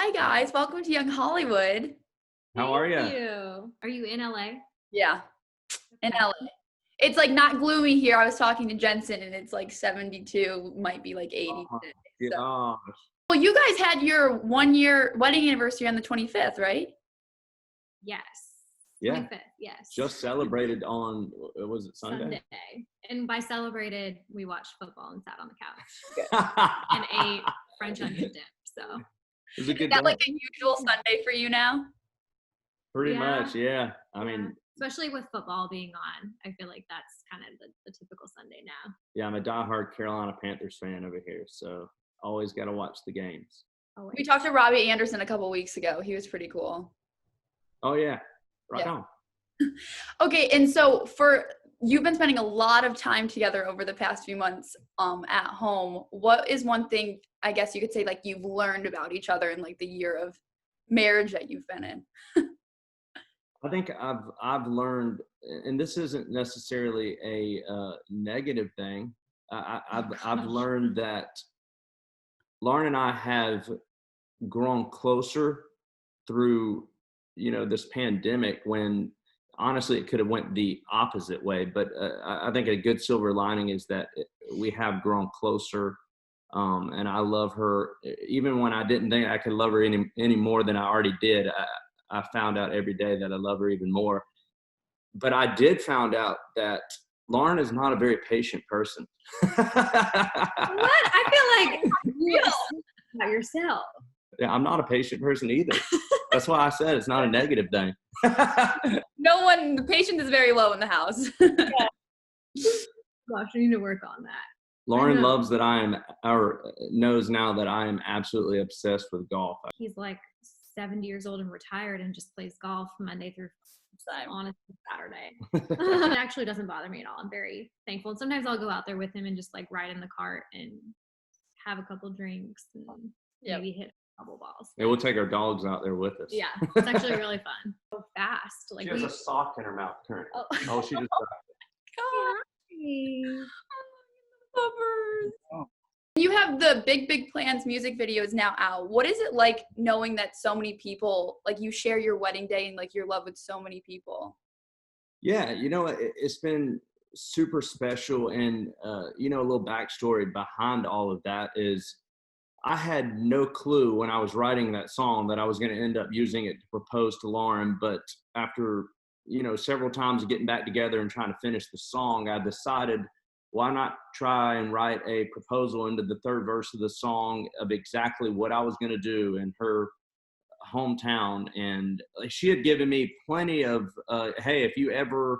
Hi guys, welcome to Young Hollywood. How are Thank you? you. Are you in LA? Yeah, in Okay. LA. It's like not gloomy here. I was talking to Jensen and it's like 72, might be like 80 Oh, today. So. gosh. Well, you guys had your 1-year wedding anniversary on the 25th, right? Yes. Yeah. 25th, yes. Just celebrated on, was it Sunday? Sunday. And by celebrated, we watched football and sat on the couch and ate French onion dip. So It was a Is good that day. like a usual Sunday for you now? Pretty Yeah. much, yeah. I mean, especially with football being on, I feel like that's kind of the typical Sunday now. yeah, I'm a diehard Carolina Panthers fan over here, so always got to watch the games. Always. We talked to Robbie Anderson a couple weeks ago. He was pretty cool. Oh, yeah. Right Yeah. on. Okay, and so you've been spending a lot of time together over the past few months at home. What is one thing, I guess you could say, like you've learned about each other in like the year of marriage that you've been in? I think I've learned, and this isn't necessarily a negative thing. I've learned that Lauren and I have grown closer through this pandemic, when honestly it could have went the opposite way, but I think a good silver lining is that we have grown closer, and I love her even when I didn't think I could love her any more than I already did. I found out every day that I love her even more, but I did found out that Lauren is not a very patient person. What? I feel like you about yourself. Yeah, I'm not a patient person either. That's why I said it's not a negative thing. The patience is very low in the house. Gosh, I need to work on that. Lauren loves that knows now that I am absolutely obsessed with golf. He's like 70 years old and retired and just plays golf Monday through honestly Saturday. It actually doesn't bother me at all. I'm very thankful. And sometimes I'll go out there with him and just like ride in the cart and have a couple drinks and maybe hit a couple balls. Yeah, we'll take our dogs out there with us. Yeah, it's actually really fun. So fast. Like she has a sock in her mouth currently. Oh, she just You have the Big Plans music videos now out. What is it like knowing that so many people, like you share your wedding day and like your love with so many people? Yeah, it's been super special. And, a little backstory behind all of that is I had no clue when I was writing that song that I was going to end up using it to propose to Lauren. But after, several times of getting back together and trying to finish the song, I decided, why not try and write a proposal into the third verse of the song of exactly what I was going to do in her hometown. And she had given me plenty of, hey, if you ever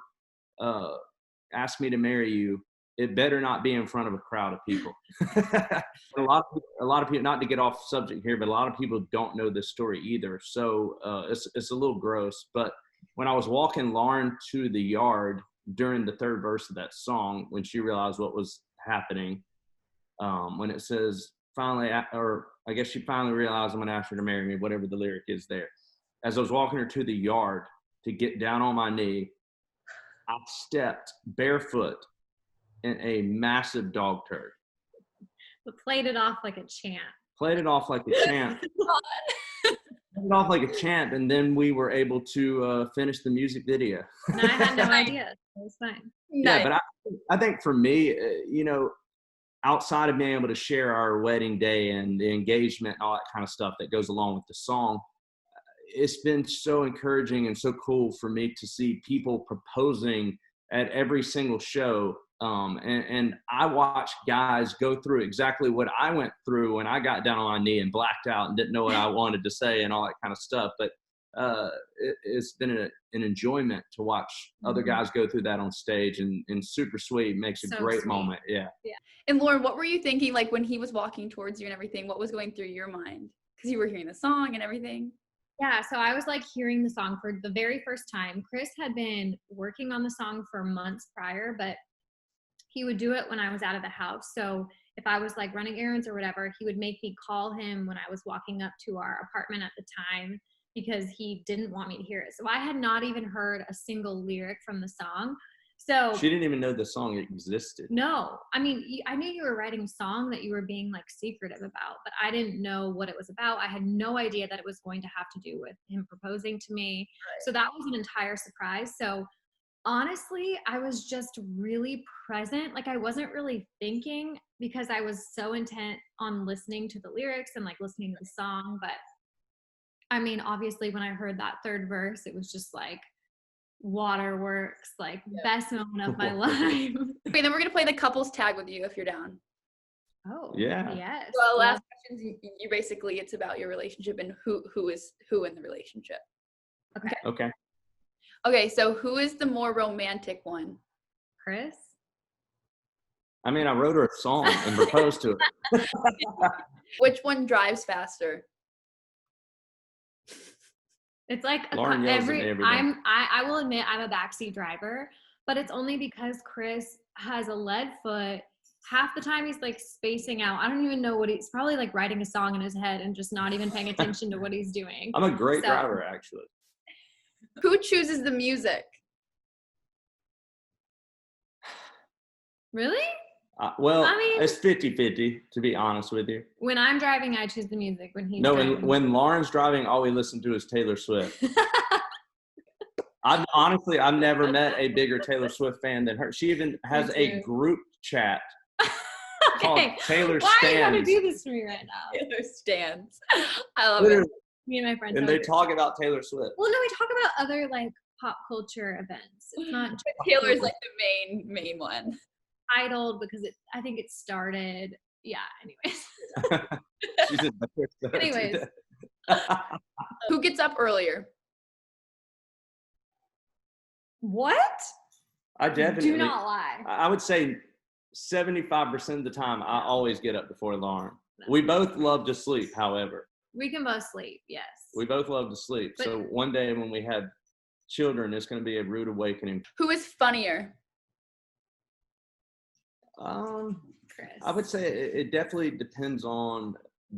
ask me to marry you, it better not be in front of a crowd of people. a lot of people, not to get off subject here, but a lot of people don't know this story either. So it's a little gross. But when I was walking Lauren to the yard during the third verse of that song, when she realized what was happening, when it says finally, or I guess she finally realized I'm going to ask her to marry me, whatever the lyric is there. As I was walking her to the yard to get down on my knee, I stepped barefoot in a massive dog turd. But played it off like a champ. And then we were able to finish the music video. And I had no idea. So it was fine. Yeah, but I think for me, outside of being able to share our wedding day and the engagement and all that kind of stuff that goes along with the song, it's been so encouraging and so cool for me to see people proposing at every single show. And I watched guys go through exactly what I went through when I got down on my knee and blacked out and didn't know what I wanted to say and all that kind of stuff. But it's been an enjoyment to watch other guys go through that on stage, and super sweet. Makes a great moment. Yeah. And Lauren, what were you thinking like when he was walking towards you and everything? What was going through your mind? Because you were hearing the song and everything. Yeah, so I was like hearing the song for the very first time. Chris had been working on the song for months prior, but he would do it when I was out of the house. So if I was like running errands or whatever, he would make me call him when I was walking up to our apartment at the time, because he didn't want me to hear it. So I had not even heard a single lyric from the song. So She didn't even know the song existed. no, I mean, I knew you were writing a song that you were being like secretive about, but I didn't know what it was about. I had no idea that it was going to have to do with him proposing to me. So that was an entire surprise. So honestly, I was just really present. Like I wasn't really thinking because I was so intent on listening to the lyrics and like listening to the song. But I mean, obviously when I heard that third verse, it was just like waterworks, like best moment of my life. Okay, then we're gonna play the couples tag with you if you're down. Oh, Yeah. yes. Well, last questions, you basically, it's about your relationship and who is who in the relationship. Okay. Okay, so who is the more romantic one? Chris? I mean, I wrote her a song and proposed to her. Which one drives faster? It's like Lauren yells at me every day. I will admit I'm a backseat driver, but it's only because Chris has a lead foot. Half the time he's like spacing out. I don't even know what he's probably like writing a song in his head and just not even paying attention to what he's doing. I'm a great driver, actually. Who chooses the music? Really? Well, I mean, it's 50-50, to be honest with you. When I'm driving, I choose the music. When he's No, driving. when Lauren's driving, all we listen to is Taylor Swift. I've never met a bigger Taylor Swift fan than her. She even has a group chat called Taylor Stands. Why are you going to do this to me right now? Taylor Stands. I love it. Me and my friends. And they talk about Taylor Swift. Well, no, we talk about other like pop culture events. It's not just Taylor's like the main one. Idol because I think it started. Yeah. Anyways. Anyways. Who gets up earlier? What? I definitely do not lie. I would say 75% of the time I always get up before Lauren. We both love to sleep, however. We can both sleep, yes. We both love to sleep. But, so one day when we have children, it's going to be a rude awakening. Who is funnier? Chris. I would say it definitely depends on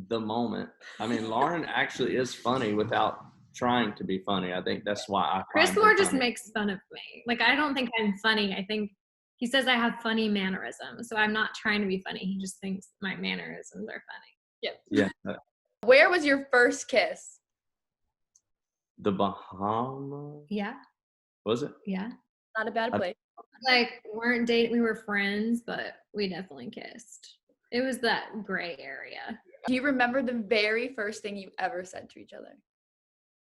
the moment. I mean, Lauren actually is funny without trying to be funny. I think that's why I Chris more just makes fun of me. Like, I don't think I'm funny. I think he says I have funny mannerisms. So I'm not trying to be funny. He just thinks my mannerisms are funny. Yep. Yeah. Where was your first kiss? The Bahamas? Yeah. Was it? Yeah. Not a bad place. Like, weren't dating, we were friends, but we definitely kissed. It was that gray area. Do you remember the very first thing you ever said to each other?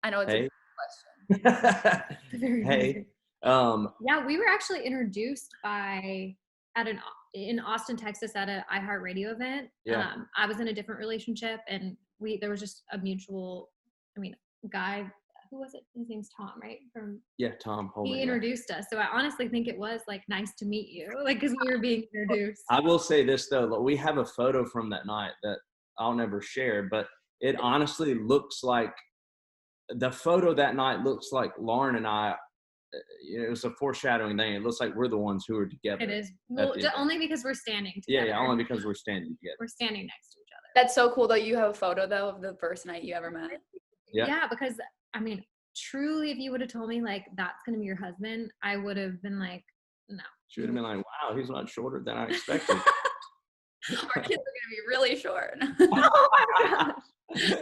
I know it's a question. Hey. Yeah, we were actually introduced in Austin, Texas at an iHeartRadio event. Yeah. I was in a different relationship and there was just a mutual, guy. Who was it? His name's Tom, right? Tom Holman. He introduced us. So I honestly think it was like nice to meet you, like because we were being introduced. I will say this though, we have a photo from that night that I'll never share, but it honestly looks like the photo that night looks like Lauren and I. It was a foreshadowing thing. It looks like we're the ones who are together. It is. Well, only because we're standing together. Yeah, only because we're standing together. We're standing next to each other. That's so cool that you have a photo though of the first night you ever met. Yeah, because truly, if you would have told me like that's gonna be your husband, I would have been like, no. She would have been like, wow, he's not shorter than I expected. Our kids are gonna be really short. Oh my gosh.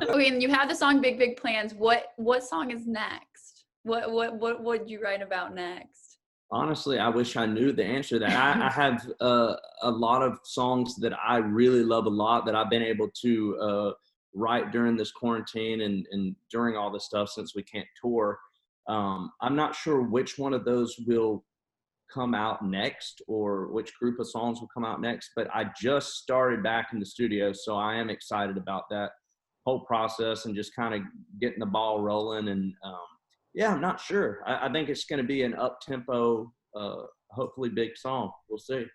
Okay, and you have the song "Big Big Plans." What song is next? What would you write about next? Honestly, I wish I knew the answer to that. I have a lot of songs that I really love a lot that I've been able to write during this quarantine and during all this stuff since we can't tour. I'm not sure which one of those will come out next or which group of songs will come out next, but I just started back in the studio, so I am excited about that whole process and just kind of getting the ball rolling. And yeah, I'm not sure. I think it's going to be an up-tempo, hopefully big song. We'll see.